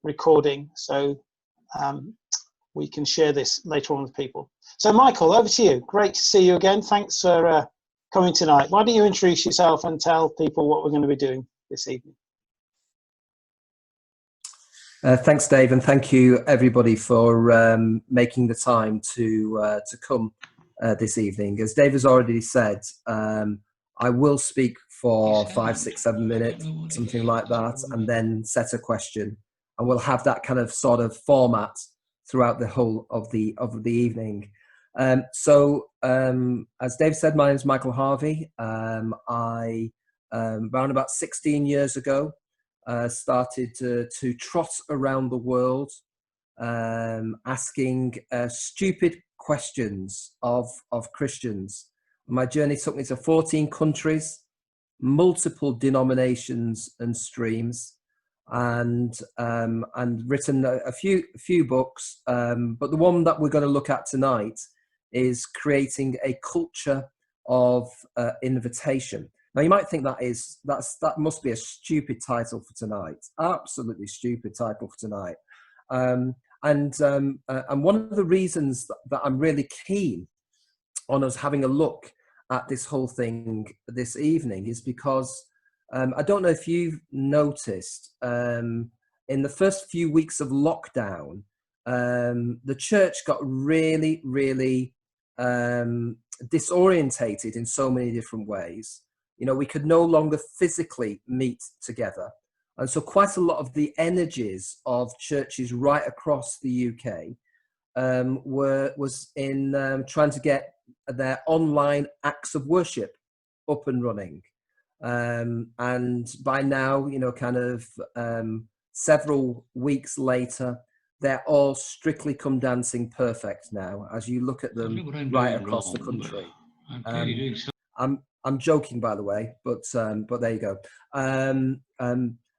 recording, so we can share this later on with people. So Michael, over to you. Great to see you again. Thanks for coming tonight. Why don't you introduce yourself and tell people what we're going to be doing this evening? Thanks, Dave, and thank you everybody for making the time to come this evening. As Dave has already said, I will speak for 5, 6, 7 minutes, something like that, and then set a question, and we'll have that kind of sort of format throughout the whole of the evening. So as Dave said, my name is Michael Harvey. I around about 16 years ago started to trot around the world, asking stupid questions of Christians. My journey took me to 14 countries, multiple denominations and streams, and written a few books. But the one that we're going to look at tonight is creating a culture of invitation. Now you might think that must be a stupid title for tonight. Absolutely stupid title for tonight. And one of the reasons that I'm really keen on us having a look at this whole thing this evening is because I don't know if you've noticed, in the first few weeks of lockdown, the church got really, really disorientated in so many different ways. You know, we could no longer physically meet together. And so quite a lot of the energies of churches right across the UK was in trying to get their online acts of worship up and running. And by now, you know, kind of several weeks later, they're all Strictly Come Dancing perfect now, as you look at them right across the country. I'm joking, by the way, but there you go.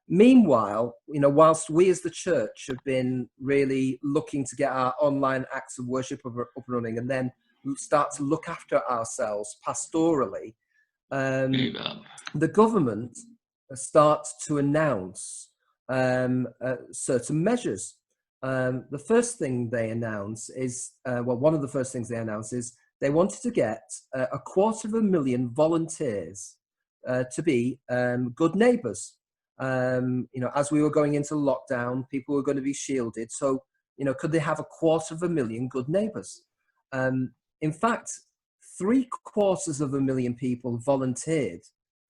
Meanwhile, you know, whilst we as the church have been really looking to get our online acts of worship up and running, and then start to look after ourselves pastorally, the government starts to announce certain measures. The first thing they announce is, one of the first things they announce is they wanted to get 250,000 volunteers to be good neighbours. You know, as we were going into lockdown, people were going to be shielded. So, you know, could they have 250,000 good neighbours? In fact, 750,000 people volunteered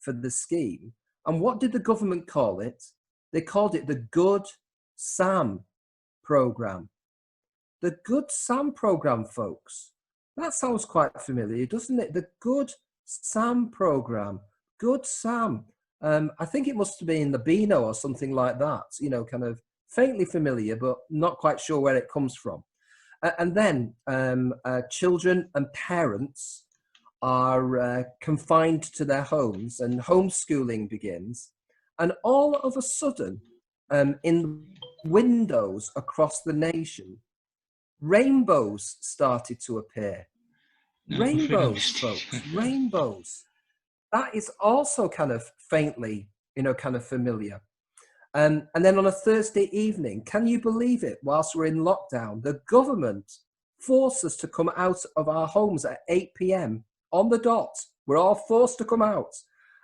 for the scheme. And what did the government call it? They called it the Good Sam Programme. The Good Sam Programme, folks. That sounds quite familiar, doesn't it? The Good Sam Programme. Good Sam. I think it must have been the Beano or something like that, you know, kind of faintly familiar, but not quite sure where it comes from. And then children and parents are confined to their homes and homeschooling begins. And all of a sudden, in windows across the nation, rainbows started to appear. Rainbows, folks, rainbows. That is also kind of faintly, you know, kind of familiar. And then on a Thursday evening, can you believe it? Whilst we're in lockdown, the government forced us to come out of our homes at 8 p.m. on the dot. We're all forced to come out.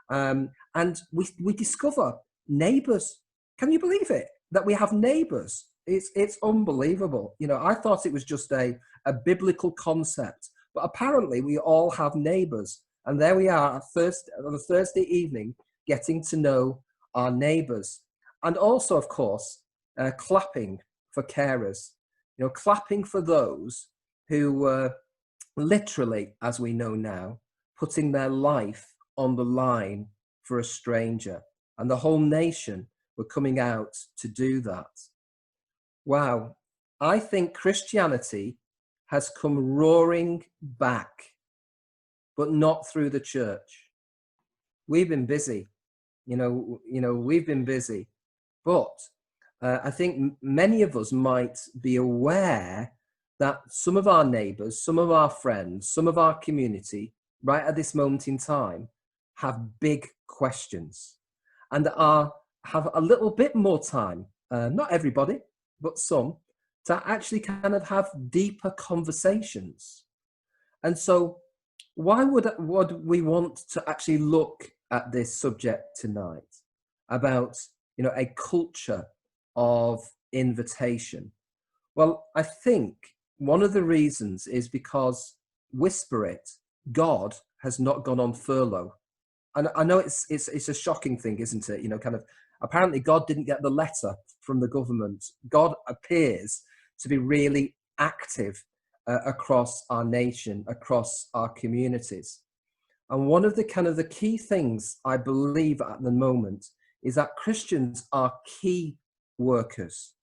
And we discover neighbours. Can you believe it? That we have neighbours. It's unbelievable. You know, I thought it was just a biblical concept, but apparently we all have neighbours. And there we are on a Thursday evening, getting to know our neighbours. And also, of course, clapping for carers. You know, clapping for those who were literally, as we know now, putting their life on the line for a stranger. And the whole nation were coming out to do that. Wow. I think Christianity has come roaring back, but not through the church. We've been busy. You know, we've been busy. But I think many of us might be aware that some of our neighbours, some of our friends, some of our community, right at this moment in time, have big questions and have a little bit more time not everybody, but some, to actually kind of have deeper conversations. And so why would we want to actually look at this subject tonight about, a culture of invitation? Well, I think one of the reasons is because, whisper it, God has not gone on furlough. And I know it's a shocking thing, isn't it? Kind of, apparently God didn't get the letter from the government. God appears to be really active across our nation, across our communities. And one of the key things I believe at the moment is that Christians are key workers.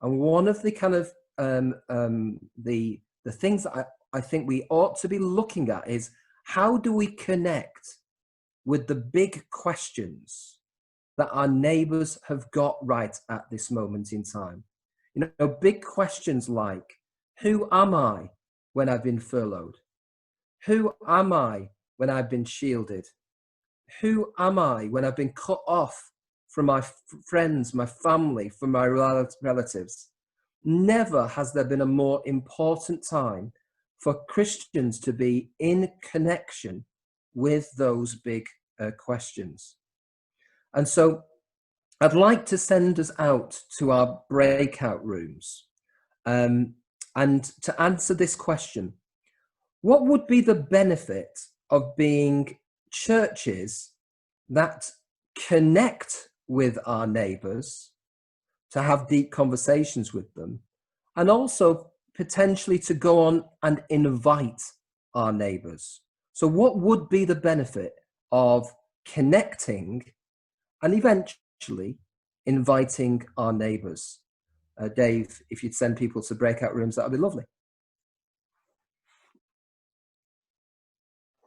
And one of the the things that I think we ought to be looking at is, how do we connect with the big questions that our neighbors have got right at this moment in time? Big questions like, who am I when I've been furloughed? Who am I when I've been shielded? Who am I when I've been cut off from my friends, my family, from my relatives? Never has there been a more important time for Christians to be in connection with those big questions. And so I'd like to send us out to our breakout rooms and to answer this question: what would be the benefit of being churches that connect with our neighbors, to have deep conversations with them, and also potentially to go on and invite our neighbors? So what would be the benefit of connecting and eventually inviting our neighbors? Dave, if you'd send people to breakout rooms, that would be lovely.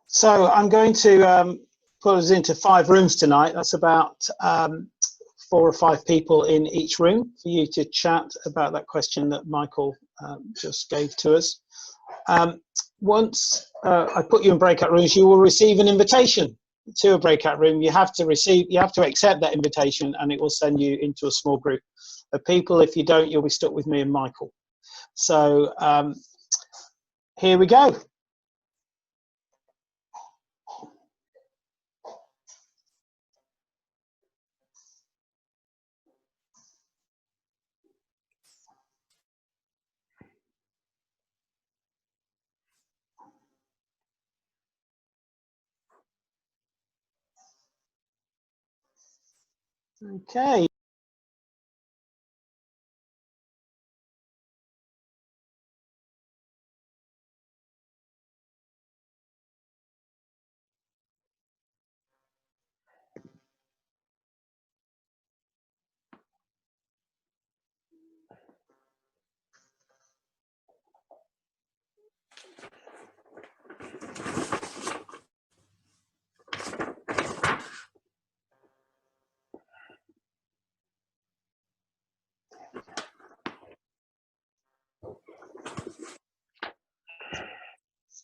So I'm going to put us into 5 rooms tonight. That's about 4 or 5 people in each room for you to chat about that question that Michael just gave to us. Once I put you in breakout rooms, you will receive an invitation to a breakout room. You have to accept that invitation, and it will send you into a small group of people. If you don't, you'll be stuck with me and Michael. So here we go. Okay.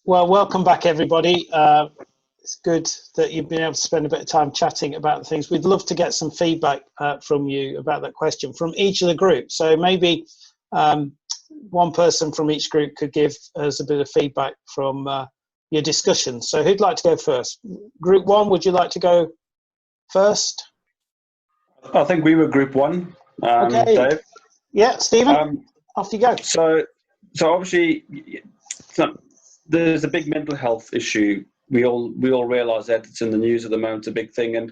Well, welcome back, everybody. It's good that you've been able to spend a bit of time chatting about the things. We'd love to get some feedback from you about that question from each of the groups. So maybe one person from each group could give us a bit of feedback from your discussion. So who'd like to go first? Group 1, would you like to go first? I think we were group 1, okay. Dave. Yeah, Stephen, off you go. So obviously, there's a big mental health issue. We all realise that it's in the news at the moment. It's a big thing, and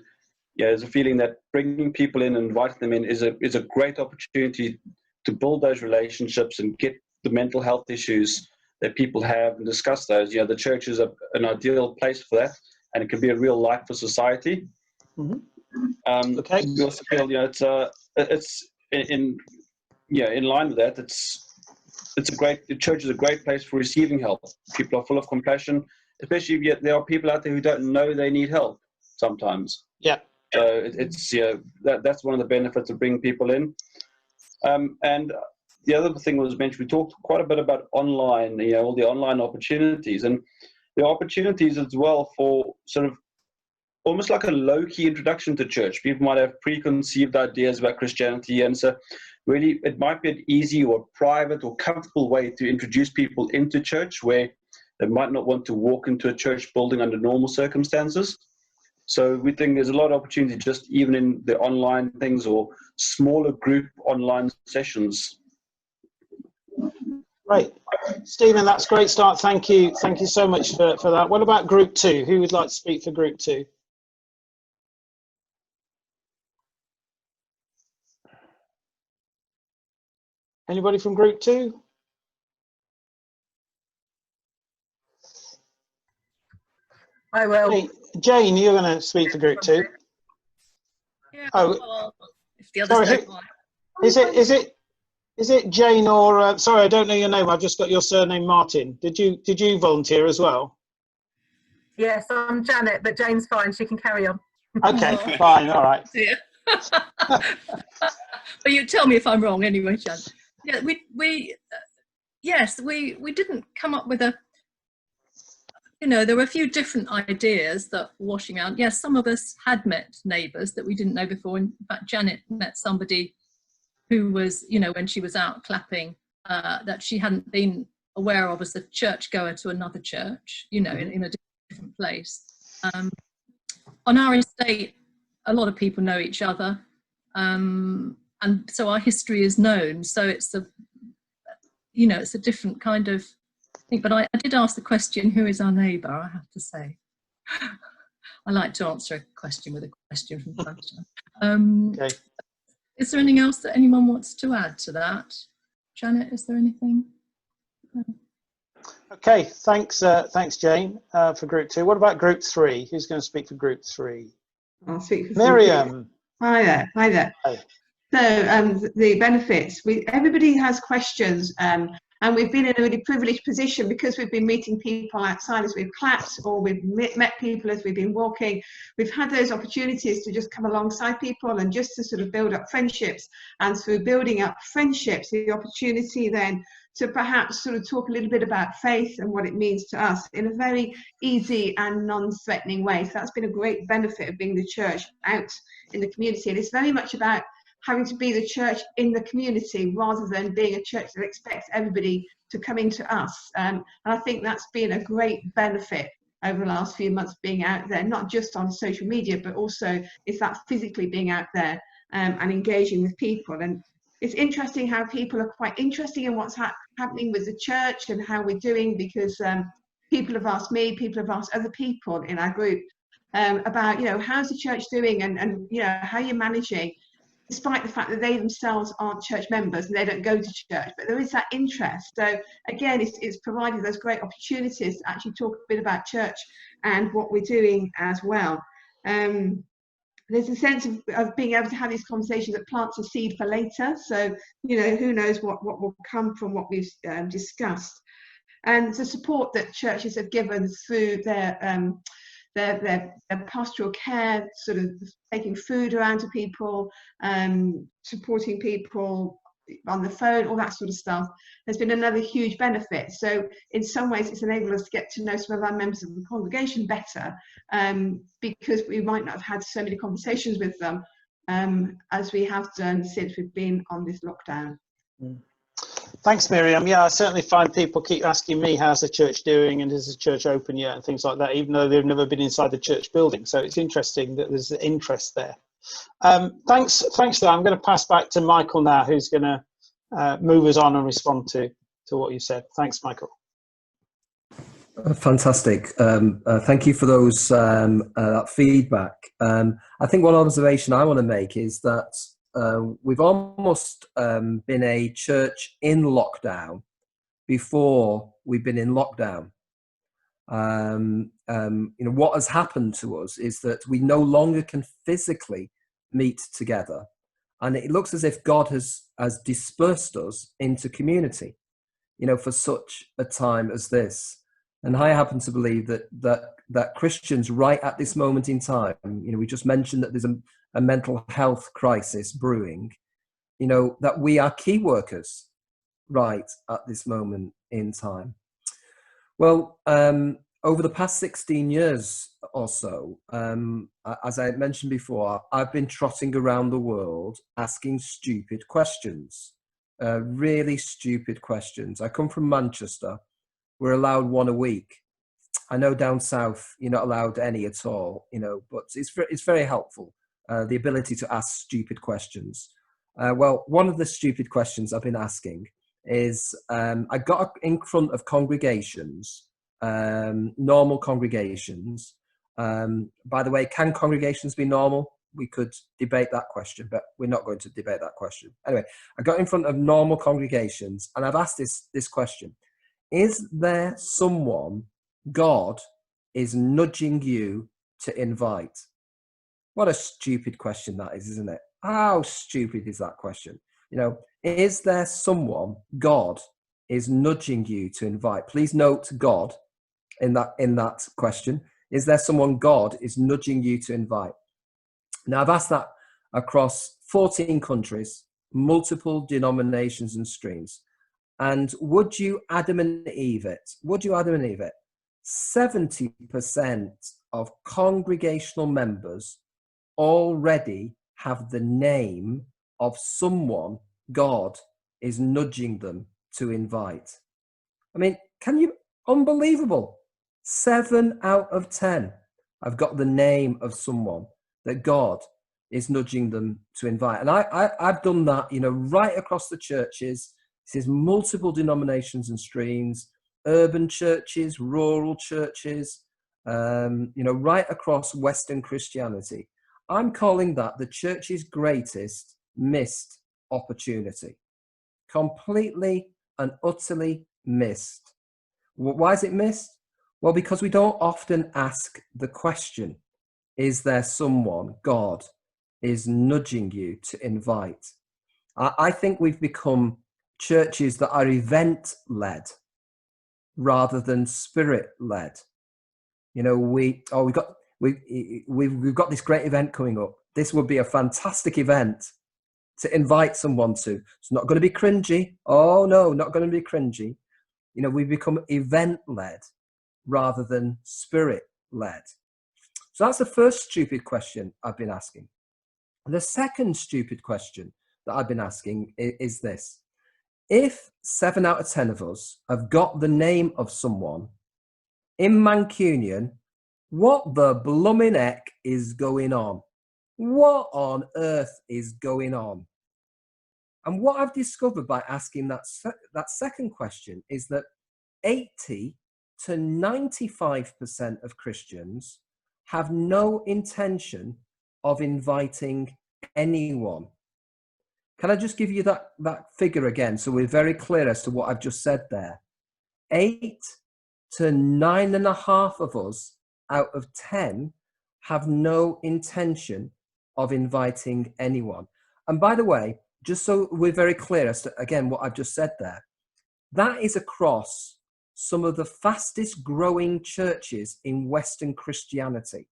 there's a feeling that bringing people in and inviting them in is a great opportunity to build those relationships and get the mental health issues that people have and discuss those. The church is an ideal place for that, and it can be a real light for society. Mm-hmm. Okay. We also feel it's in line with that. The church is a great place for receiving help. People are full of compassion, especially if there are people out there who don't know they need help sometimes. Yeah. So that's one of the benefits of bringing people in. And the other thing was mentioned, we talked quite a bit about online, all the online opportunities, and the opportunities as well for sort of almost like a low-key introduction to church. People might have preconceived ideas about Christianity, and so really it might be an easy or private or comfortable way to introduce people into church where they might not want to walk into a church building under normal circumstances. So we think there's a lot of opportunity just even in the online things or smaller group online sessions. Right. Stephen, that's a great start. Thank you. Thank you so much for that. What about group 2? Who would like to speak for group 2? Anybody from group 2? I will. Jane, you're going to speak for group 2. Yeah, Oh, well, if the others sorry, don't mind. is it Jane or sorry, I don't know your name. I've just got your surname, Martin. Did you volunteer as well? Yes, I'm Janet, but Jane's fine. She can carry on. Okay, fine, all right. Yeah. But you tell me if I'm wrong anyway, Jan. Yeah, we didn't come up with a, there were a few different ideas that were washing out. Yes, some of us had met neighbours that we didn't know before. In fact, Janet met somebody who was, when she was out clapping, that she hadn't been aware of as a churchgoer to another church, in a different place. On our estate, a lot of people know each other, and so our history is known. So it's it's a different kind of thing. But I did ask the question, who is our neighbour? I have to say, I like to answer a question with a question from time to time. Okay. Is there anything else that anyone wants to add to that? Janet, is there anything? Okay, thanks Jane for group 2. What about group 3? Who's going to speak for group 3? I'll speak for Miriam. Hi there. Hi. So the benefits. Everybody has questions, and we've been in a really privileged position because we've been meeting people outside as we've clapped, or we've met people as we've been walking. We've had those opportunities to just come alongside people and just to sort of build up friendships. And through building up friendships, the opportunity then to perhaps sort of talk a little bit about faith and what it means to us in a very easy and non-threatening way. So that's been a great benefit of being the church out in the community. And it's very much about having to be the church in the community rather than being a church that expects everybody to come into us. And I think that's been a great benefit over the last few months, being out there, not just on social media, but also it's that physically being out there and engaging with people. And it's interesting how people are quite interested in what's happening with the church and how we're doing, because people have asked me, people have asked other people in our group about, how's the church doing and how you're managing, despite the fact that they themselves aren't church members and they don't go to church, but there is that interest. So again, it's provided those great opportunities to actually talk a bit about church and what we're doing as well. There's a sense of being able to have these conversations that plants a seed for later. So, who knows what will come from what we've discussed. And the support that churches have given through their pastoral care, sort of taking food around to people, supporting people on the phone, all that sort of stuff, has been another huge benefit. So in some ways it's enabled us to get to know some of our members of the congregation better, because we might not have had so many conversations with them as we have done since we've been on this lockdown. Thanks, Miriam. Yeah, I certainly find people keep asking me, how's the church doing and is the church open yet and things like that, even though they've never been inside the church building. So it's interesting that there's interest there. Thanks for that. I'm going to pass back to Michael now, who's going to move us on and respond to what you said. Thanks, Michael. Fantastic. Thank you for those that feedback. I think one observation I want to make is that we've almost been a church in lockdown before we've been in lockdown. What has happened to us is that we no longer can physically meet together, and it looks as if God has dispersed us into community, for such a time as this. And I happen to believe that Christians right at this moment in time, we just mentioned that there's a mental health crisis brewing, that we are key workers right at this moment in time. Well, over the past 16 years or so, as I mentioned before, I've been trotting around the world asking stupid questions, really stupid questions. I come from Manchester. We're allowed one a week. I know down south you're not allowed any at all, but it's very helpful, the ability to ask stupid questions. Well, one of the stupid questions I've been asking is, I got in front of congregations, normal congregations. By the way, can congregations be normal? We could debate that question, but we're not going to debate that question. Anyway, I got in front of normal congregations and I've asked this question. Is there someone God is nudging you to invite? What a stupid question that is, isn't it? How stupid is that question? Is there someone God is nudging you to invite? Please note God in that question. Is there someone God is nudging you to invite? Now, I've asked that across 14 countries, multiple denominations and streams. And would you Adam and Eve it? 70% of congregational members already have the name of someone God is nudging them to invite. I mean, unbelievable. 7 out of 10 have got the name of someone that God is nudging them to invite. And I've done that, right across the churches. This is multiple denominations and streams, urban churches, rural churches, right across Western Christianity. I'm calling that the church's greatest missed opportunity. Completely and utterly missed. Why is it missed? Well, because we don't often ask the question, is there someone God is nudging you to invite? I think we've become churches that are event-led rather than spirit-led. We've got this great event coming up. This would be a fantastic event to invite someone to. It's not going to be cringy. Oh no, not going to be cringy. We've become event-led rather than spirit-led. So that's the first stupid question I've been asking. The second stupid question that I've been asking is this. If 7 out of 10 of us have got the name of someone in Mancunian, what the blooming heck is going on? What on earth is going on? And what I've discovered by asking that second question is that 80 to 95% of Christians have no intention of inviting anyone. Can I just give you that figure again so we're very clear as to what I've just said there? 8 to 9.5 of us out of 10 have no intention of inviting anyone. And by the way, just so we're very clear as to, again, what I've just said there, that is across some of the fastest growing churches in Western Christianity.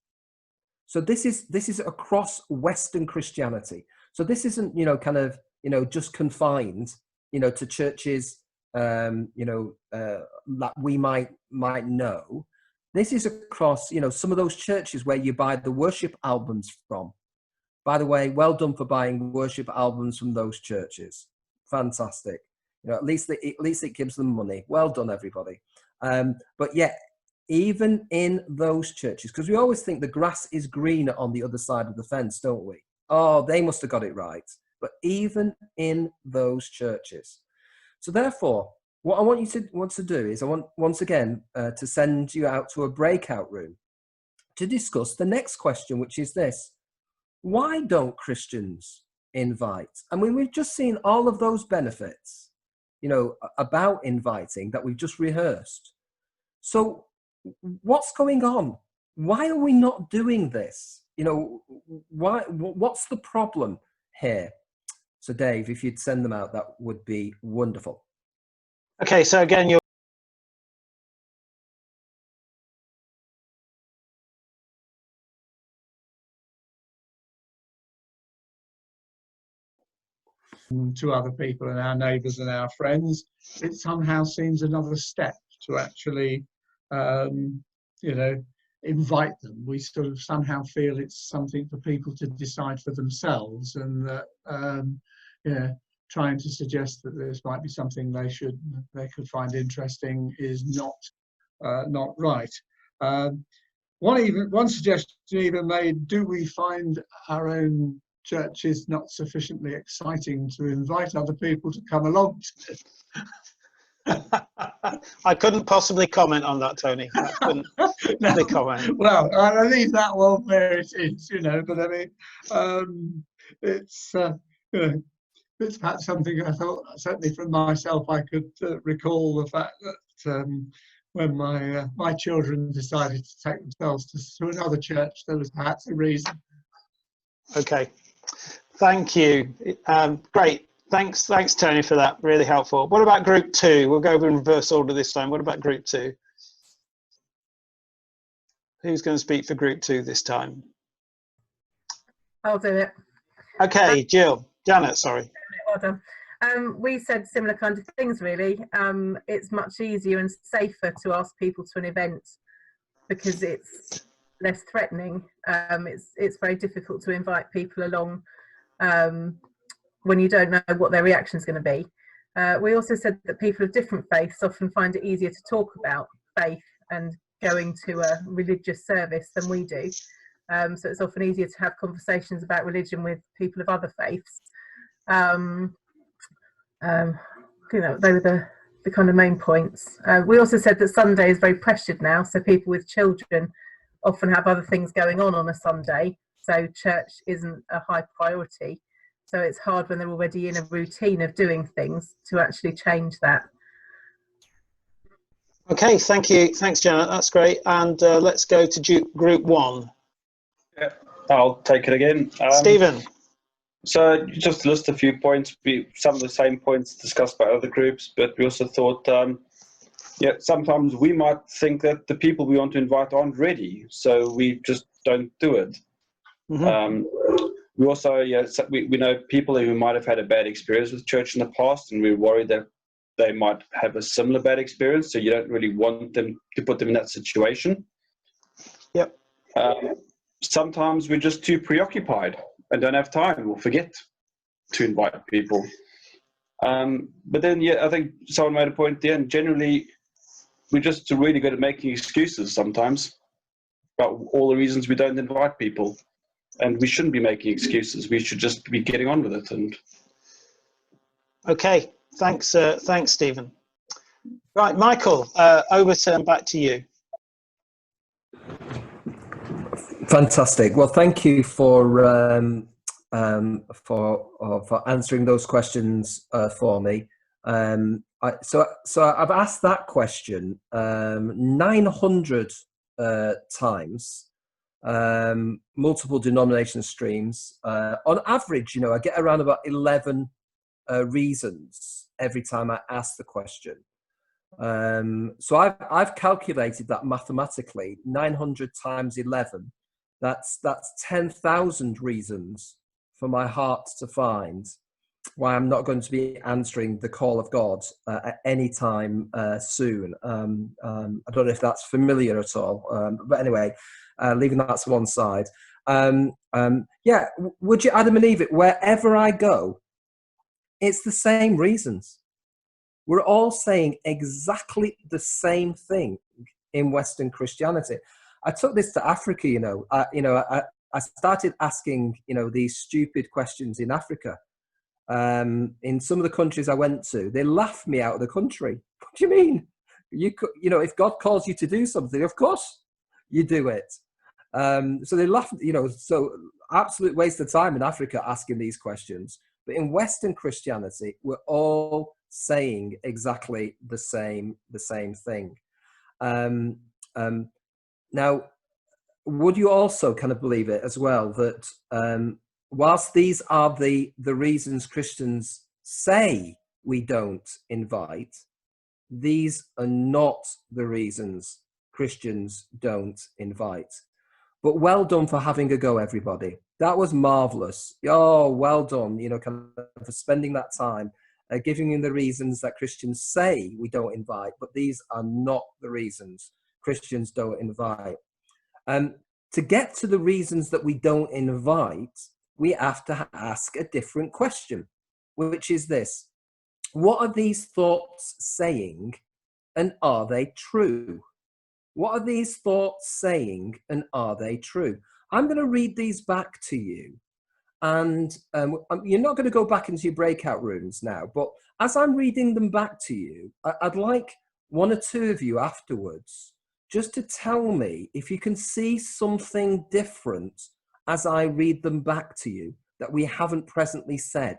So this is across Western Christianity. So this isn't, just confined, to churches, that we might know. This is across, some of those churches where you buy the worship albums from. By the way, well done for buying worship albums from those churches. Fantastic. At least it gives them money. Well done, everybody. But yet, even in those churches, because we always think the grass is greener on the other side of the fence, don't we? Oh, they must have got it right. But even in those churches. So therefore, what I want you to do is I want, once again, to send you out to a breakout room to discuss the next question, which is this. Why don't Christians invite? I mean, we've just seen all of those benefits, about inviting that we've just rehearsed. So what's going on? Why are we not doing this? What's the problem here? So Dave, if you'd send them out, that would be wonderful. Okay, so again, you're to other people and our neighbours and our friends, it somehow seems another step to actually you know, invite them. We sort of somehow feel it's something for people to decide for themselves, and that yeah, trying to suggest that this might be something they could find interesting is not right. One suggestion even made: do we find our own churches not sufficiently exciting to invite other people to come along to? I couldn't possibly comment on that, Tony. I couldn't possibly comment. Well, I leave that one where it is, you know. But I mean, it's you know, it's perhaps something I thought, certainly from myself, I could recall the fact that when my children decided to take themselves to another church, there was perhaps a reason. Okay, thank you. Great. Thanks, Tony, for that. Really helpful. What about group 2? We'll go over in reverse order this time. What about group 2? Who's going to speak for group 2 this time? I'll do it. Okay, Janet, sorry. Well done. We said similar kind of things, really. It's much easier and safer to ask people to an event because it's less threatening. It's very difficult to invite people along when you don't know what their reaction is going to be. We also said that people of different faiths often find it easier to talk about faith and going to a religious service than we do. So it's often easier to have conversations about religion with people of other faiths. You know, they were the kind of main points. We also said that Sunday is very pressured now, so people with children often have other things going on a Sunday, so church isn't a high priority. So it's hard when they're already in a routine of doing things to actually change that. Okay, thank you. Thanks, Janet. That's great. And let's go to group 1. Yeah, I'll take it again. Stephen. So just to list a few points, some of the same points discussed by other groups, but we also thought, yeah, sometimes we might think that the people we want to invite aren't ready, so we just don't do it. Mm-hmm. We also, we know people who might have had a bad experience with church in the past, and we're worried that they might have a similar bad experience, so you don't really want them to put them in that situation. Yep. Sometimes we're just too preoccupied and don't have time or forget to invite people. But then, yeah, I think someone made a point at the end. Generally, we're just really good at making excuses sometimes about all the reasons we don't invite people. And we shouldn't be making excuses. We should just be getting on with it. And okay, thanks, Stephen. Right, Michael, over to back to you. Fantastic. Well, thank you for answering those questions for me. So I've asked that question 900 times. Multiple denomination streams. On average, I get around about 11 reasons every time I ask the question. So I've calculated that mathematically. 900 times 11. That's 10,000 reasons for my heart to find why I'm not going to be answering the call of God at any time soon. I don't know if that's familiar at all, but anyway. Leaving that to one side. Yeah, would you, Adam and Eve, wherever I go, it's the same reasons. We're all saying exactly the same thing in Western Christianity. I took this to Africa, I started asking, these stupid questions in Africa. In some of the countries I went to, they laughed me out of the country. What do you mean? If God calls you to do something, of course you do it. So they laugh, so absolute waste of time in Africa asking these questions. But in Western Christianity, we're all saying exactly the same thing. Now, would you also kind of believe it as well that whilst these are the reasons Christians say we don't invite, these are not the reasons Christians don't invite. But well done for having a go, everybody. That was marvelous. Oh, well done, kind of for spending that time, giving you the reasons that Christians say we don't invite, but these are not the reasons Christians don't invite. To get to the reasons that we don't invite, we have to ask a different question, which is this: what are these thoughts saying, and are they true? What are these thoughts saying, and are they true? I'm going to read these back to you. And you're not going to go back into your breakout rooms now, but as I'm reading them back to you, I'd like one or two of you afterwards just to tell me if you can see something different as I read them back to you that we haven't presently said.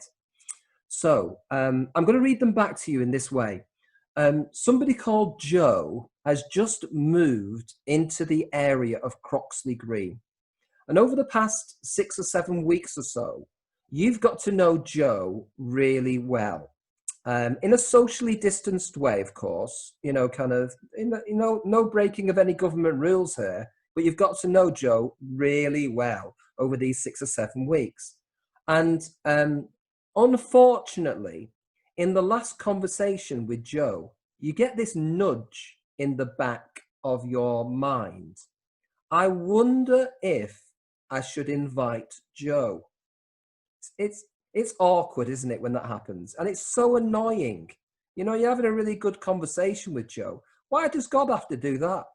So I'm going to read them back to you in this way. Somebody called Joe has just moved into the area of Croxley Green. And over the past 6 or 7 weeks or so, you've got to know Joe really well. In a socially distanced way, of course, kind of, no breaking of any government rules here, but you've got to know Joe really well over these 6 or 7 weeks. And unfortunately, in the last conversation with Joe, you get this nudge in the back of your mind. I wonder if I should invite Joe. It's awkward, isn't it, when that happens? And it's so annoying. You're having a really good conversation with Joe. Why does God have to do that?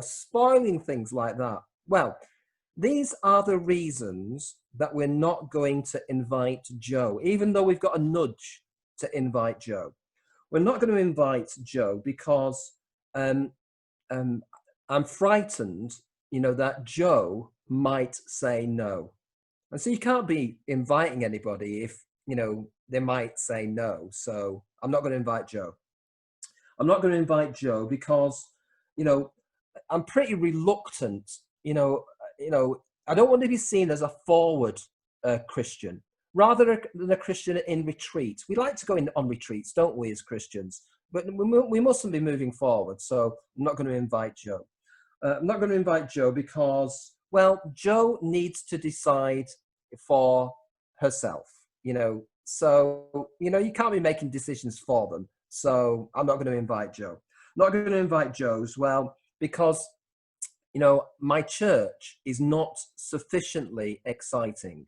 Spoiling things like that. Well, these are the reasons that we're not going to invite Joe, even though we've got a nudge to invite Joe. We're not going to invite Joe because I'm frightened, that Joe might say no. And so you can't be inviting anybody if, they might say no. So I'm not going to invite Joe. I'm not going to invite Joe because, I'm pretty reluctant, I don't want to be seen as a forward Christian, rather than a Christian in retreat. We like to go on retreats, don't we, as Christians? But we mustn't be moving forward. So I'm not going to invite Joe. I'm not going to invite Joe because, well, Joe needs to decide for herself, So, you can't be making decisions for them. So I'm not going to invite Joe. I'm not going to invite Joe as well because, my church is not sufficiently exciting.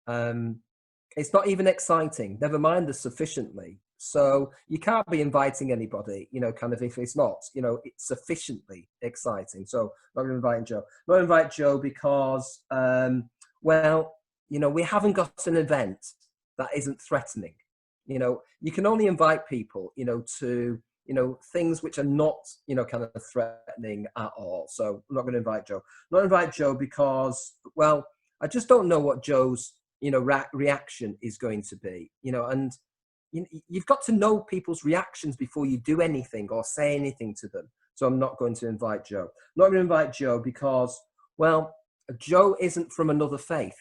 It's not even exciting, never mind the sufficiently. So you can't be inviting anybody, kind of if it's not, it's sufficiently exciting. So I'm not going to invite Joe. I'm not going to invite Joe because, we haven't got an event that isn't threatening. You can only invite people, to, things which are not, kind of threatening at all. So I'm not going to invite Joe. I'm not going to invite Joe because, well, I just don't know what Joe's, reaction is going to be, and you've got to know people's reactions before you do anything or say anything to them. So I'm not going to invite Joe. I'm not going to invite Joe because, well, Joe isn't from another faith.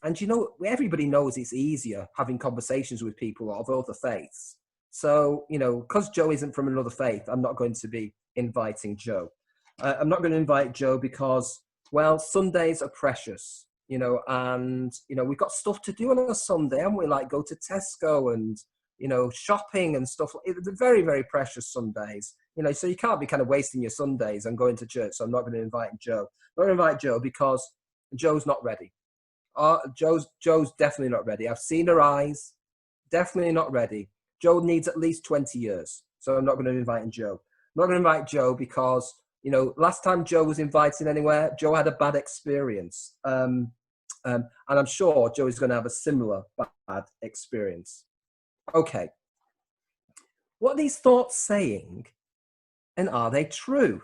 And, everybody knows it's easier having conversations with people of other faiths. So, because Joe isn't from another faith, I'm not going to be inviting Joe. I'm not going to invite Joe because, well, Sundays are precious. And, we've got stuff to do on a Sunday, and we like go to Tesco and, shopping and stuff. They're very, very precious Sundays, so you can't be kind of wasting your Sundays and going to church. So I'm not going to invite Joe. I'm not going to invite Joe because Joe's not ready. Joe's definitely not ready. I've seen her eyes, definitely not ready. Joe needs at least 20 years. So I'm not going to invite Joe. I'm not going to invite Joe because, last time Joe was invited anywhere, Joe had a bad experience. And I'm sure Joe is going to have a similar bad experience. Okay. What are these thoughts saying? And are they true?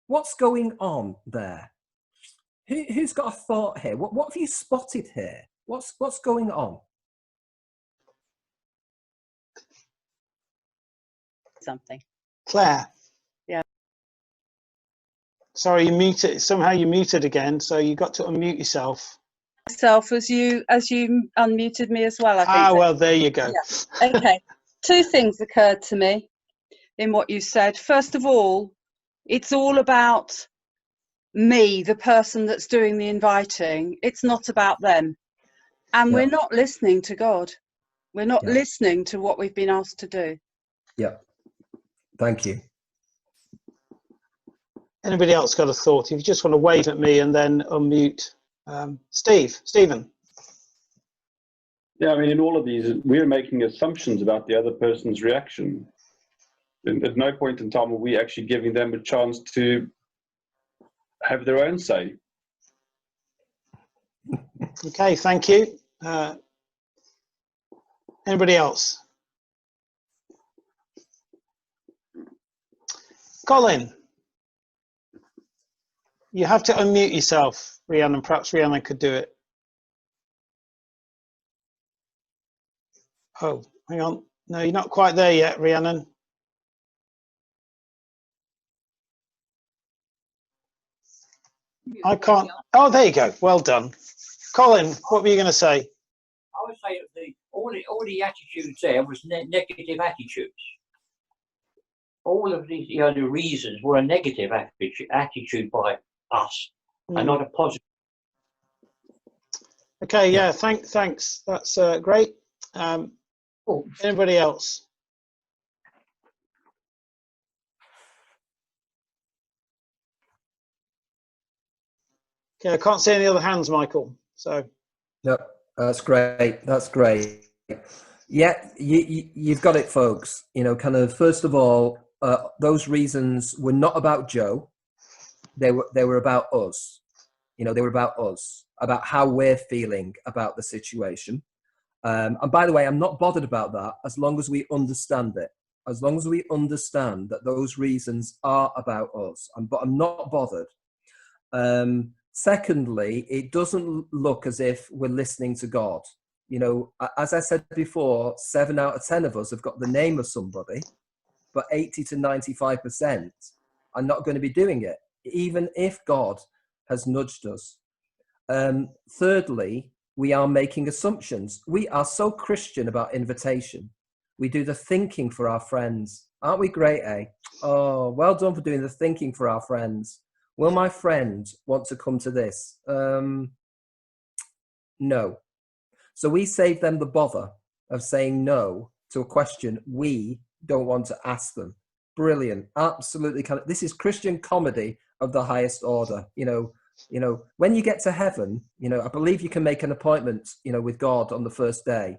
What's going on there? Who's got a thought here? What have you spotted here? What's going on? Something. Claire. Yeah. Sorry, you muted. Somehow you muted again, so you got to unmute yourself. Myself as you unmuted me as well, I think. Well, there you go. Yeah. Okay. Two things occurred to me in what you said. First of all, it's all about me, the person that's doing the inviting. It's not about them. And we're not listening to God. We're not listening to what we've been asked to do. Yeah. Thank you. Anybody else got a thought? If you just want to wave at me and then unmute. Stephen. Yeah, I mean, in all of these, we're making assumptions about the other person's reaction. And at no point in time are we actually giving them a chance to have their own say. Okay, thank you. Anybody else? Colin, you have to unmute yourself, Rhiannon. Perhaps Rhiannon could do it. Oh, hang on. No, you're not quite there yet, Rhiannon. I can't. Oh, there you go. Well done. Colin, what were you going to say? I would say that all the attitudes there was negative attitudes. All of these, the reasons were a negative attitude by us, and not a positive. Okay, yeah, thanks. That's great. Anybody else? Okay, I can't see any other hands, Michael. So. No, that's great. That's great. Yeah, you've got it, folks. Kind of first of all, those reasons were not about Joe. They were about us. They were about us, about how we're feeling about the situation. And by the way, I'm not bothered about that as long as we understand it. As long as we understand that those reasons are about us. But I'm not bothered. Secondly, it doesn't look as if we're listening to God. As I said before, 7 out of 10 of us have got the name of somebody, but 80 to 95% are not going to be doing it, even if God has nudged us. Thirdly, we are making assumptions. We are so Christian about invitation. We do the thinking for our friends. Aren't we great, eh? Oh, well done for doing the thinking for our friends. Will my friend want to come to this? No. So we save them the bother of saying no to a question we don't want to ask them. Brilliant. Absolutely. This is Christian comedy of the highest order. When you get to heaven, I believe you can make an appointment, with God on the first day.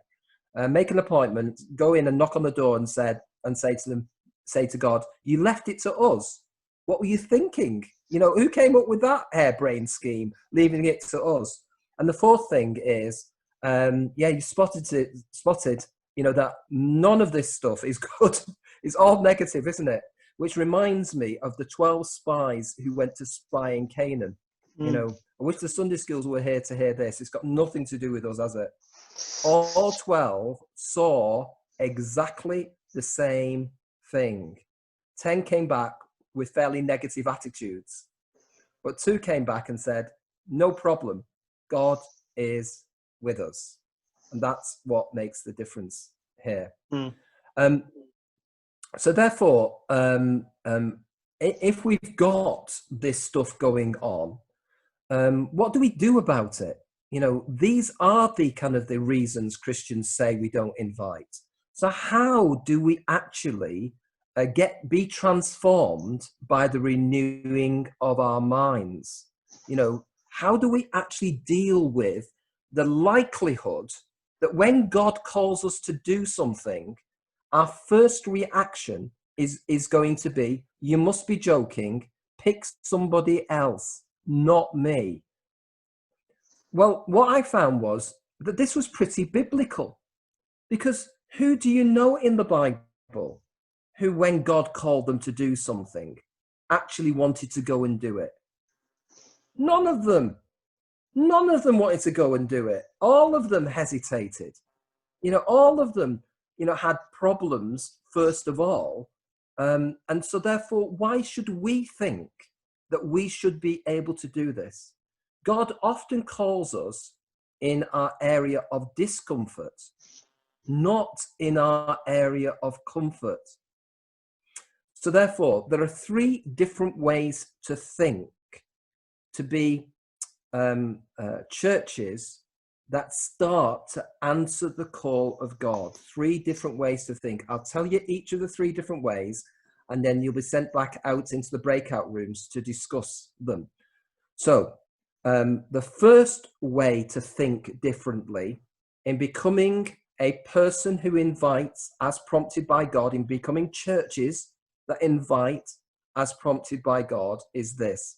Make an appointment, go in and knock on the door and say to God, you left it to us. What were you thinking? Who came up with that harebrained scheme, leaving it to us? And the fourth thing is, you spotted, that none of this stuff is good. It's all negative, isn't it? Which reminds me of the 12 spies who went to spy in Canaan. I wish the Sunday schools were here to hear this. It's got nothing to do with us, has it? All 12 saw exactly the same thing. 10 came back with fairly negative attitudes, but 2 came back and said, no problem, God is with us. And that's what makes the difference here. So therefore, if we've got this stuff going on, what do we do about it? These are the reasons Christians say we don't invite. So how do we actually be transformed by the renewing of our minds? How do we actually deal with the likelihood that when God calls us to do something, our first reaction is going to be, you must be joking, pick somebody else, not me. Well, what I found was that this was pretty biblical, because who do you know in the Bible who, when God called them to do something, actually wanted to go and do it? None of them. None of them wanted to go and do it. All of them hesitated. All of them, had problems, first of all. And so therefore, why should we think that we should be able to do this? God often calls us in our area of discomfort, not in our area of comfort. So therefore, there are 3 different ways to think, to be churches that start to answer the call of God. 3 different ways to think. I'll tell you each of the 3 different ways, and then you'll be sent back out into the breakout rooms to discuss them. So the first way to think differently in becoming a person who invites as prompted by God, in becoming churches that invite as prompted by God, is this: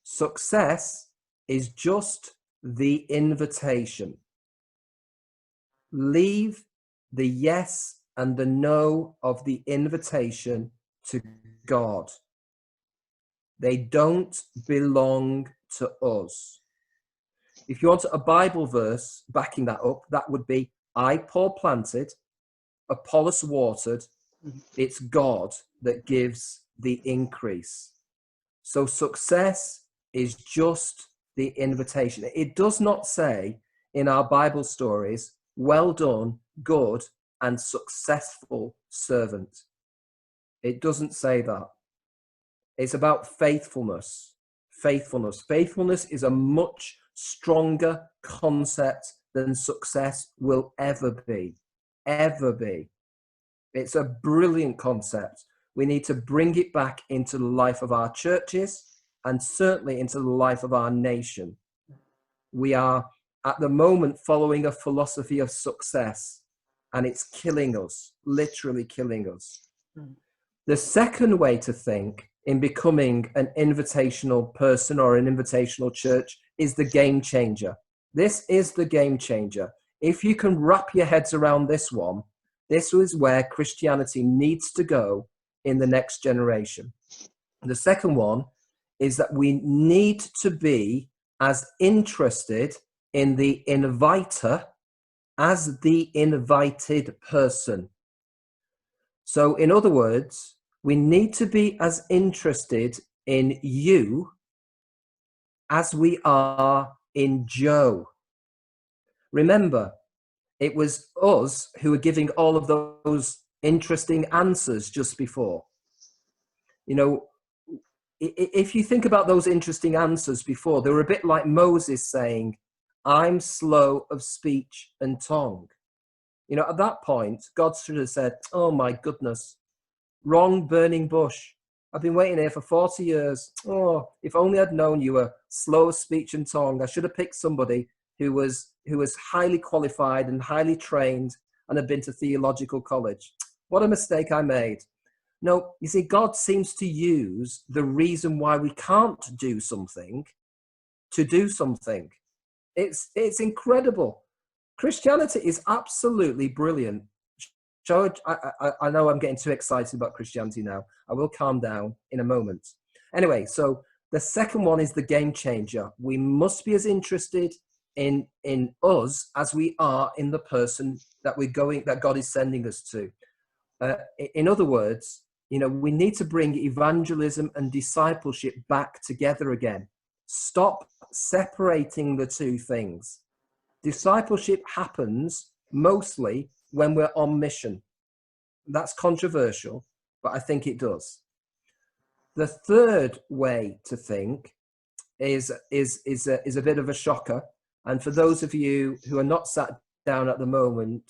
success is just the invitation. Leave the yes and the no of the invitation to God. They don't belong to us. If you want a Bible verse backing that up, that would be, I, Paul, planted, Apollos watered, it's God that gives the increase. So success is just the invitation. It does not say in our Bible stories, well done, good and successful servant. It doesn't say that. It's about faithfulness. Faithfulness. Faithfulness is a much stronger concept than success will ever be. Ever be. It's a brilliant concept. We need to bring it back into the life of our churches and certainly into the life of our nation. We are at the moment following a philosophy of success, and it's killing us, literally killing us. The second way to think in becoming an invitational person or an invitational church is the game changer. This is the game changer. If you can wrap your heads around this one, this is where Christianity needs to go in the next generation. The second one is that we need to be as interested in the inviter as the invited person. So in other words, we need to be as interested in you as we are in Joe. Remember, it was us who were giving all of those interesting answers just before. You know, if you think about those interesting answers before, they were a bit like Moses saying, I'm slow of speech and tongue. You know, at that point, God should have said, oh my goodness, wrong burning bush. I've been waiting here for 40 years. Oh, if only I'd known you were slow of speech and tongue. I should have picked somebody who was highly qualified and highly trained and had been to theological college. What a mistake I made. No, you see, God seems to use the reason why we can't do something to do something. It's incredible. Christianity is absolutely brilliant. George, I know I'm getting too excited about Christianity now. I will calm down in a moment. Anyway, so the second one is the game changer. We must be as interested in us as we are in the person that God is sending us to. In other words, you know, we need to bring evangelism and discipleship back together again. Stop separating the two things. Discipleship happens mostly when we're on mission. That's controversial, but I think it does. The third way to think is a bit of a shocker. And for those of you who are not sat down at the moment,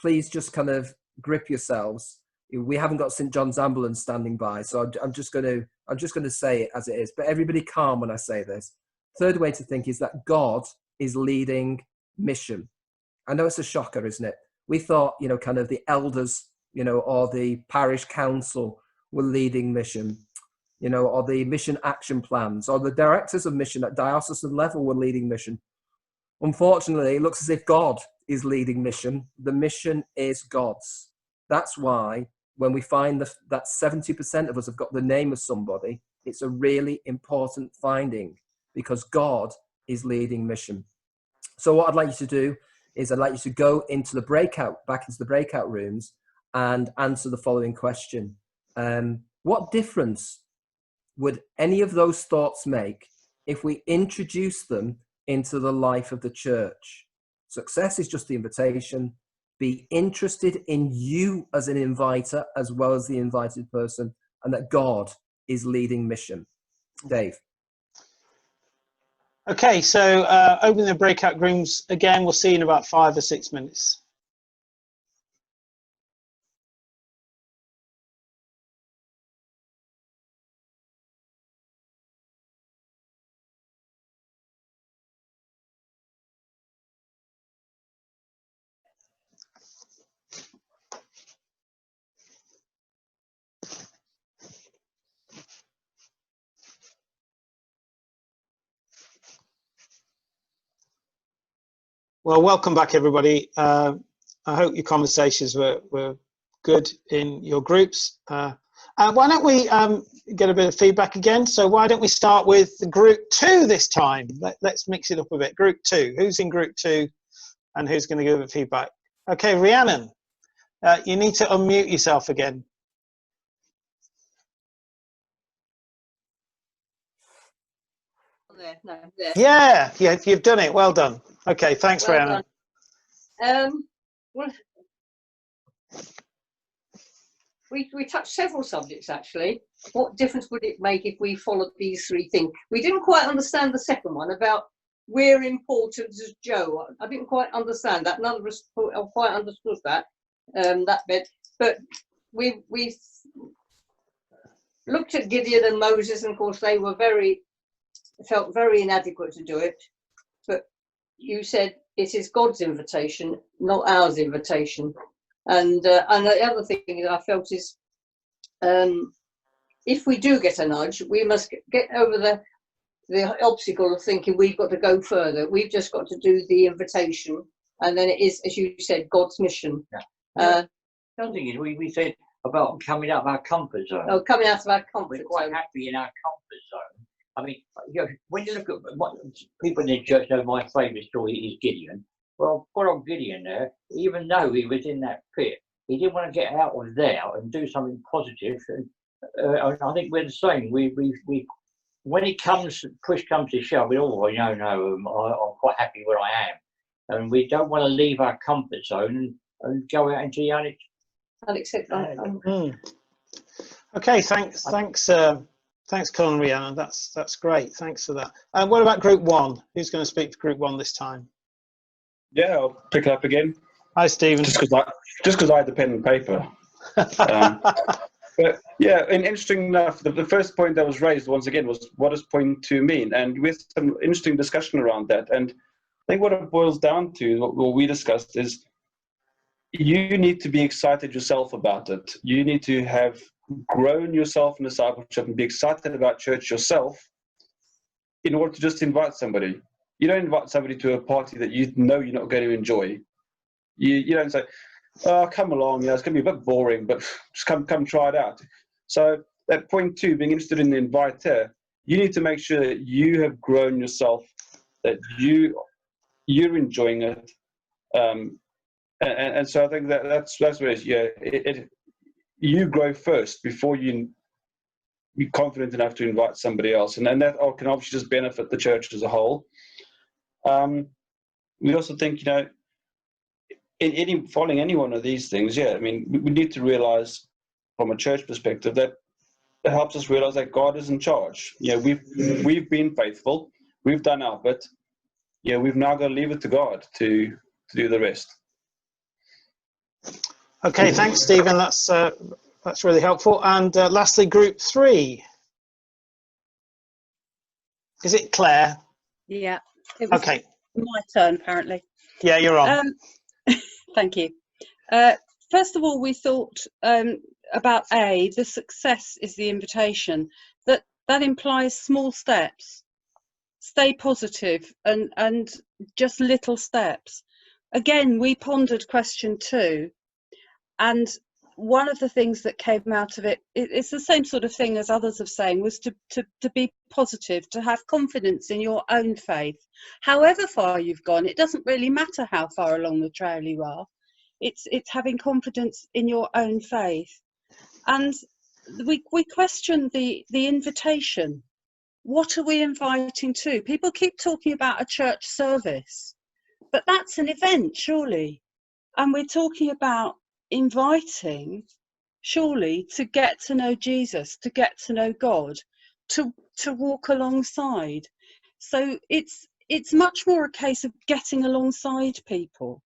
please just kind of grip yourselves. We haven't got St. John's ambulance standing by, so I'm just going to say it as it is. But everybody calm when I say this. Third way to think is that God is leading mission. I know it's a shocker, isn't it? We thought, you know, kind of the elders, you know, or the parish council were leading mission, you know, or the mission action plans, or the directors of mission at diocesan level were leading mission. Unfortunately, it looks as if God is leading mission. The mission is God's. That's why when we find that 70% of us have got the name of somebody, it's a really important finding because God is leading mission. So what I'd like you to do is I'd like you to go into the back into the breakout rooms and answer the following question. What difference would any of those thoughts make if we introduce them into the life of the church? Success is just the invitation. Be interested in you as an inviter as well as the invited person, and that God is leading mission. Dave. Okay, so open the breakout rooms again. We'll see you in about 5 or 6 minutes. Well, welcome back, everybody. I hope your conversations were good in your groups. Why don't we get a bit of feedback again? So why don't we start with group 2 this time? Let's mix it up a bit. Group 2. Who's in group 2 and who's going to give it feedback? Okay, Rhiannon, you need to unmute yourself again. There. Yeah, you've done it. Well done. Okay, thanks, Well Rhiannon. done. Well, we touched several subjects actually. What difference would it make if we followed these 3 things? We didn't quite understand the second one about we're important as Joe. I didn't quite understand that. None of us quite understood that that bit. But we looked at Gideon and Moses, and of course they were felt very inadequate to do it. But you said it is God's invitation, not ours invitation. And the other thing that I felt is, if we do get a nudge, we must get over the obstacle of thinking we've got to go further. We've just got to do the invitation, and then it is, as you said, God's mission. Yeah. The other thing is, we said about coming out of our comfort zone. Oh, coming out of our comfort zone. We're quite happy in our comfort zone. I mean, you know, when you look at what people in the church know, my favourite story is Gideon. Well, put on Gideon there, even though he was in that pit, he didn't want to get out of there and do something positive. And I think we're the same. We when it comes, push comes to shove, no, I'm quite happy where I am, and we don't want to leave our comfort zone and go out into the unacceptable. Okay, thanks, Colin and Rhiannon. That's great. Thanks for that. What about Group 1? Who's going to speak for Group 1 this time? Yeah, I'll pick it up again. Hi, Stephen. Just because I had the pen and paper. But yeah, and interesting enough, the first point that was raised once again was, what does point 2 mean? And with some interesting discussion around that. And I think what it boils down to, what we discussed, is you need to be excited yourself about it. You need to have grown yourself in discipleship and be excited about church yourself in order to just invite somebody. You don't invite somebody to a party that you know you're not going to enjoy. You don't say, oh, come along, it's going to be a bit boring, but just come try it out. So at point 2, being interested in the inviter, you need to make sure that you have grown yourself, that you're enjoying it. And so I think that's what it is. Yeah, you grow first before you be confident enough to invite somebody else. And that can obviously just benefit the church as a whole. We also think, in following any one of these things, I mean, we need to realize from a church perspective that it helps us realize that God is in charge. We've been faithful, we've done our bit. We've now got to leave it to God to do the rest. Okay, thanks, Stephen. That's really helpful. And lastly, Group 3. Is it Claire? Yeah. It was okay. My turn, apparently. Yeah, you're on. Thank you. First of all, we thought about the success is the invitation. That implies small steps. Stay positive and just little steps. Again, we pondered question 2, and one of the things that came out of it's the same sort of thing as others have saying, was to be positive, to have confidence in your own faith. However far you've gone, it doesn't really matter how far along the trail you are. It's having confidence in your own faith. And we question the invitation. What are we inviting to? People keep talking about a church service, but that's an event, surely. And we're talking about inviting, surely, to get to know Jesus, to get to know God, to walk alongside. So it's much more a case of getting alongside people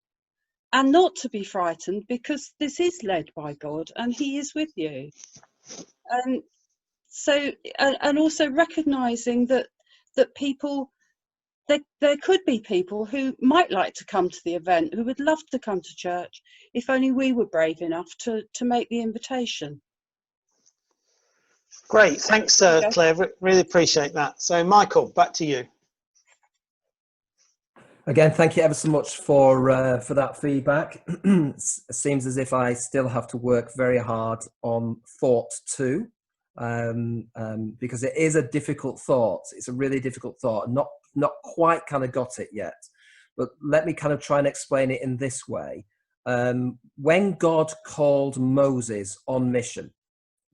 and not to be frightened, because this is led by God and he is with you. And so, and also recognizing that people, there could be people who might like to come to the event, who would love to come to church, if only we were brave enough to make the invitation. Great, thanks, Claire. Really appreciate that. So, Michael, back to you. Again, thank you ever so much for that feedback. It seems as if I still have to work very hard on thought 2, because it is a difficult thought. It's a really difficult thought. Not quite kind of got it yet, but let me kind of try and explain it in this way. When God called Moses on mission,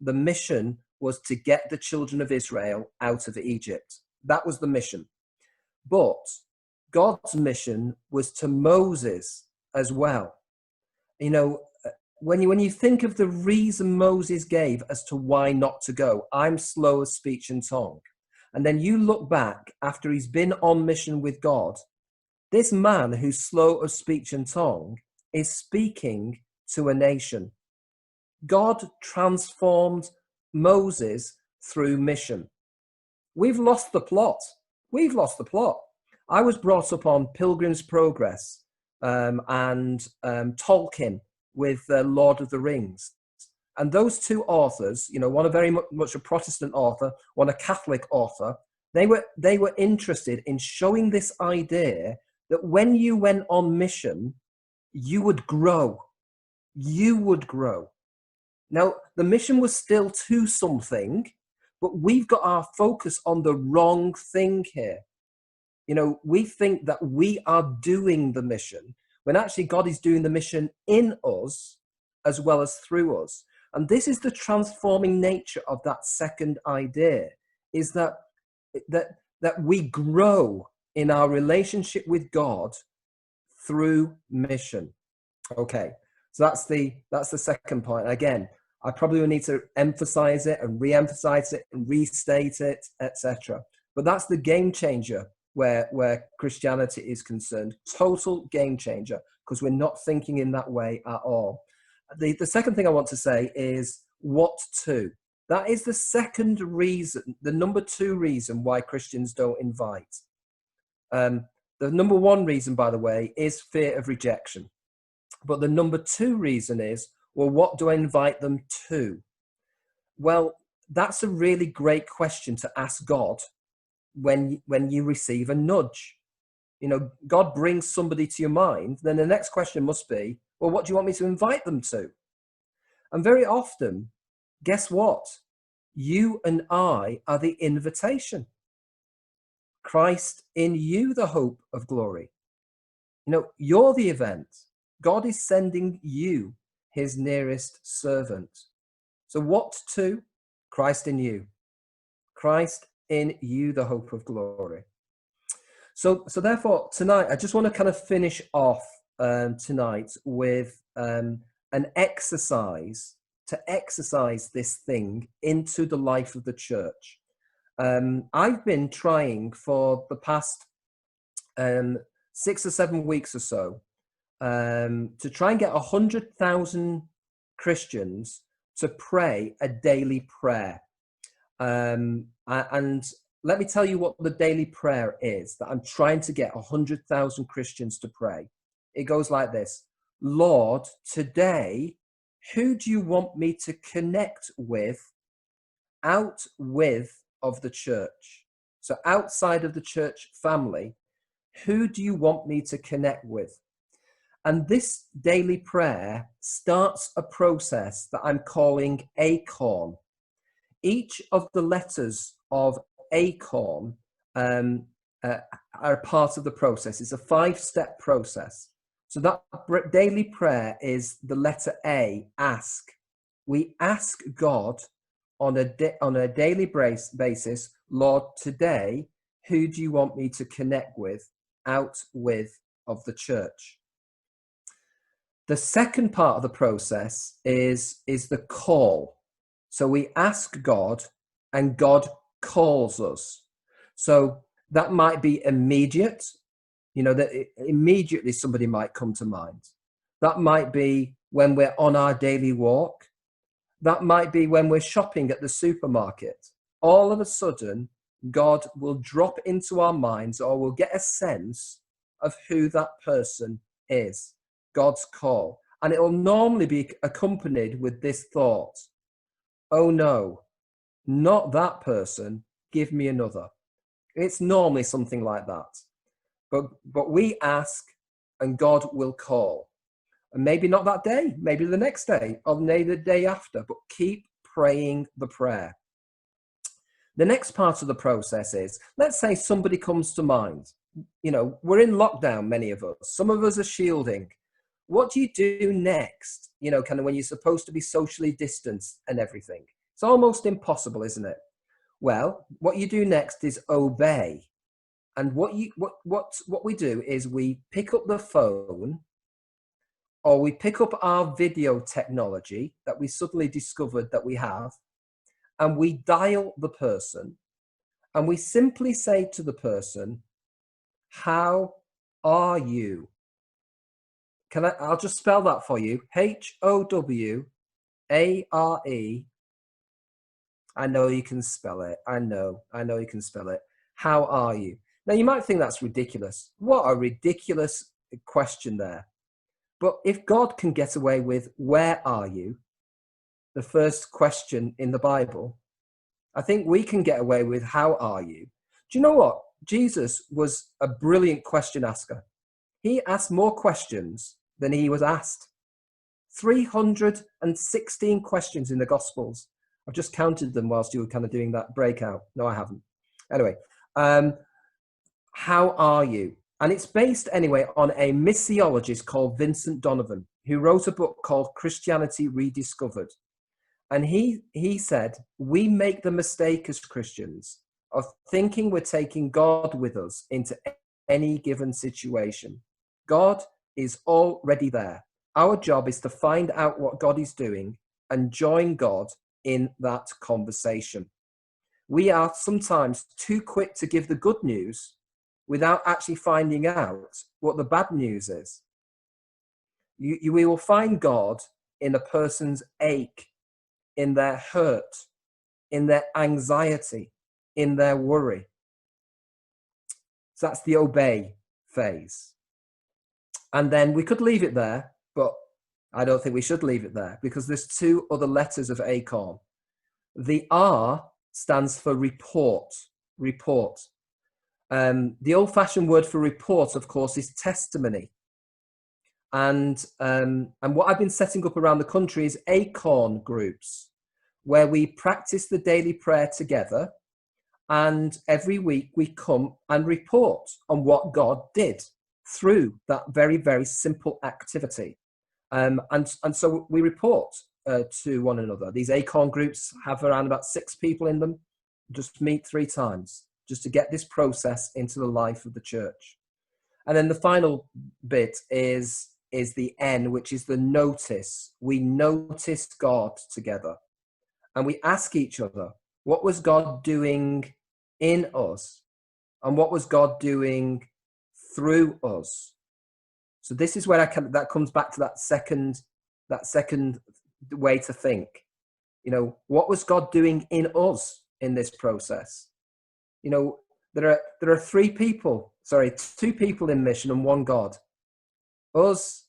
the mission was to get the children of Israel out of Egypt. That was the mission. But God's mission was to Moses as well. You know, when you think of the reason Moses gave as to why not to go, I'm slow of speech and tongue. And then you look back after he's been on mission with God, this man who's slow of speech and tongue is speaking to a nation. God transformed Moses through mission. We've lost the plot. We've lost the plot. I was brought up on Pilgrim's Progress and Tolkien with Lord of the Rings. And those two authors, you know, one a very much a Protestant author, one a Catholic author, they were interested in showing this idea that when you went on mission, you would grow. You would grow. Now, the mission was still to something, but we've got our focus on the wrong thing here. You know, we think that we are doing the mission when actually God is doing the mission in us as well as through us. And this is the transforming nature of that second idea, is that we grow in our relationship with God through mission. Okay, so that's the second point. Again, I probably will need to emphasize it and re-emphasize it and restate it, etc. But that's the game changer where Christianity is concerned. Total game changer, because we're not thinking in that way at all. The second thing I want to say is what to. That is the second reason, the number 2 reason why Christians don't invite. The number 1 reason, by the way, is fear of rejection. But the number 2 reason is, well, what do I invite them to? Well, that's a really great question to ask God when you receive a nudge. You know, God brings somebody to your mind, then the next question must be, well, what do you want me to invite them to? And very often, guess what? You and I are the invitation. Christ in you, the hope of glory. You know, you're the event. God is sending you his nearest servant. So what to? Christ in you. Christ in you, the hope of glory. So therefore, tonight, I just want to kind of finish off tonight with an exercise to exercise this thing into the life of the church. I've been trying for the past 6 or 7 weeks or so to try and get 100,000 Christians to pray a daily prayer. And let me tell you what the daily prayer is that I'm trying to get 100,000 Christians to pray. It goes like this: Lord, today, who do you want me to connect with out with of the church? So outside of the church family, who do you want me to connect with? And this daily prayer starts a process that I'm calling ACORN. Each of the letters of ACORN are part of the process. It's a 5-step process. So that daily prayer is the letter A, ask. We ask God on a daily basis, Lord, today, who do you want me to connect with, out with of the church? The second part of the process is the call. So we ask God and God calls us. So that might be immediate, you know, that immediately somebody might come to mind. That might be when we're on our daily walk. That might be when we're shopping at the supermarket. All of a sudden, God will drop into our minds, or we'll get a sense of who that person is, God's call. And it will normally be accompanied with this thought: oh no, not that person, give me another. It's normally something like that. But we ask and God will call. And maybe not that day, maybe the next day, or maybe the day after, but keep praying the prayer. The next part of the process is, let's say somebody comes to mind. You know, we're in lockdown, many of us. Some of us are shielding. What do you do next? You know, kind of when you're supposed to be socially distanced and everything. It's almost impossible, isn't it? Well, what you do next is obey. And what we do is we pick up the phone, or we pick up our video technology that we suddenly discovered that we have, and we dial the person, and we simply say to the person, how are you? I'll just spell that for you. HOWARE. I know you can spell it. I know you can spell it. How are you? Now you might think that's ridiculous. What a ridiculous question there. But if God can get away with, where are you? The first question in the Bible, I think we can get away with, how are you? Do you know what? Jesus was a brilliant question asker. He asked more questions than he was asked. 316 questions in the Gospels. I've just counted them whilst you were kind of doing that breakout. No, I haven't. Anyway, how are you? And it's based anyway on a missiologist called Vincent Donovan, who wrote a book called Christianity Rediscovered. And he said, we make the mistake as Christians of thinking we're taking God with us into any given situation. God is already there. Our job is to find out what God is doing and join God in that conversation. We are sometimes too quick to give the good news without actually finding out what the bad news is. We will find God in a person's ache, in their hurt, in their anxiety, in their worry. So that's the obey phase. And then we could leave it there, but I don't think we should leave it there, because there's two other letters of ACORN. The R stands for report. Report. The old-fashioned word for report, of course, is testimony. And what I've been setting up around the country is ACORN groups, where we practice the daily prayer together. And every week we come and report on what God did through that very, very simple activity. And so we report to one another. These ACORN groups have around about 6 people in them, just meet 3 times, just to get this process into the life of the church. And then the final bit is the N, which is the notice. We notice God together. And we ask each other, what was God doing in us? And what was God doing through us? So this is where that comes back to that second way to think. You know, what was God doing in us in this process? You know, there are 2 people in mission and 1 God. Us,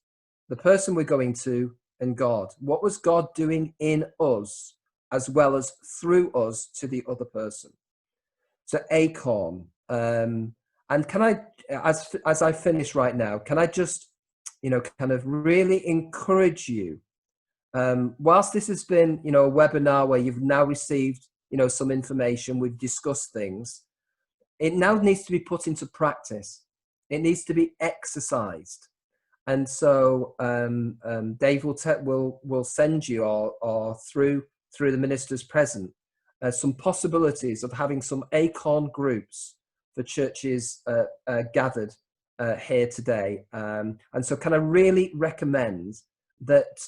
the person we're going to, and God. What was God doing in us as well as through us to the other person? So ACORN. And can I, as I finish right now, can I just, kind of really encourage you, whilst this has been, a webinar where you've now received, some information, we've discussed things, it now needs to be put into practice. It needs to be exercised. And so Dave will send you, or through the ministers present, some possibilities of having some ACORN groups for churches gathered here today. And so can I really recommend that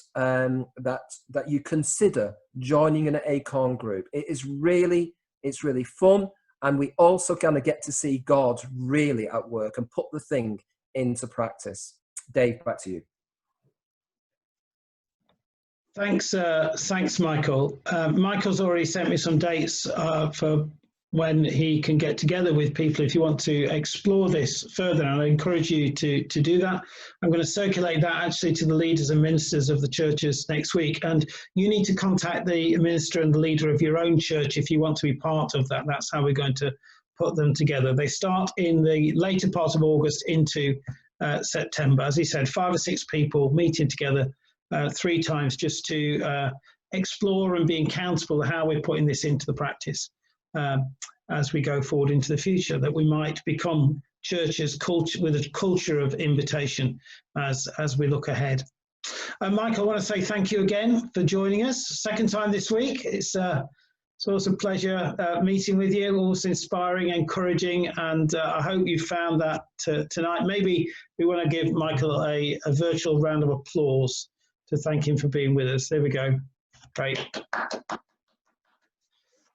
you consider joining an ACORN group. It's really fun, and we also kind of get to see God really at work and put the thing into practice. Dave, back to you. Thanks, Michael. Michael's already sent me some dates for when he can get together with people if you want to explore this further, and I encourage you to do that. I'm going to circulate that actually to the leaders and ministers of the churches next week, and you need to contact the minister and the leader of your own church if you want to be part of that. That's how we're going to put them together. They start in the later part of August into September. As he said, 5 or 6 people meeting together 3 times just to explore and be accountable how we're putting this into the practice as we go forward into the future, that we might become churches with a culture of invitation as we look ahead. Michael, I want to say thank you again for joining us. Second time this week. It's always a pleasure meeting with you, always inspiring, encouraging, and I hope you found that tonight. Maybe we want to give Michael a virtual round of applause to thank him for being with us. There we go. Great.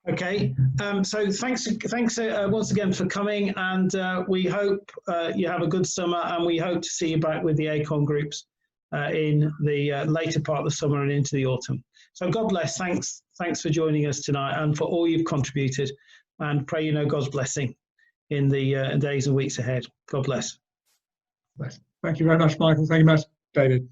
Okay, so thanks once again for coming, and we hope you have a good summer, and we hope to see you back with the ACON groups in the later part of the summer and into the autumn. So God bless. Thanks for joining us tonight and for all you've contributed, and pray you know God's blessing in the days and weeks ahead. God bless. Thank you very much, Michael. Thank you much, David.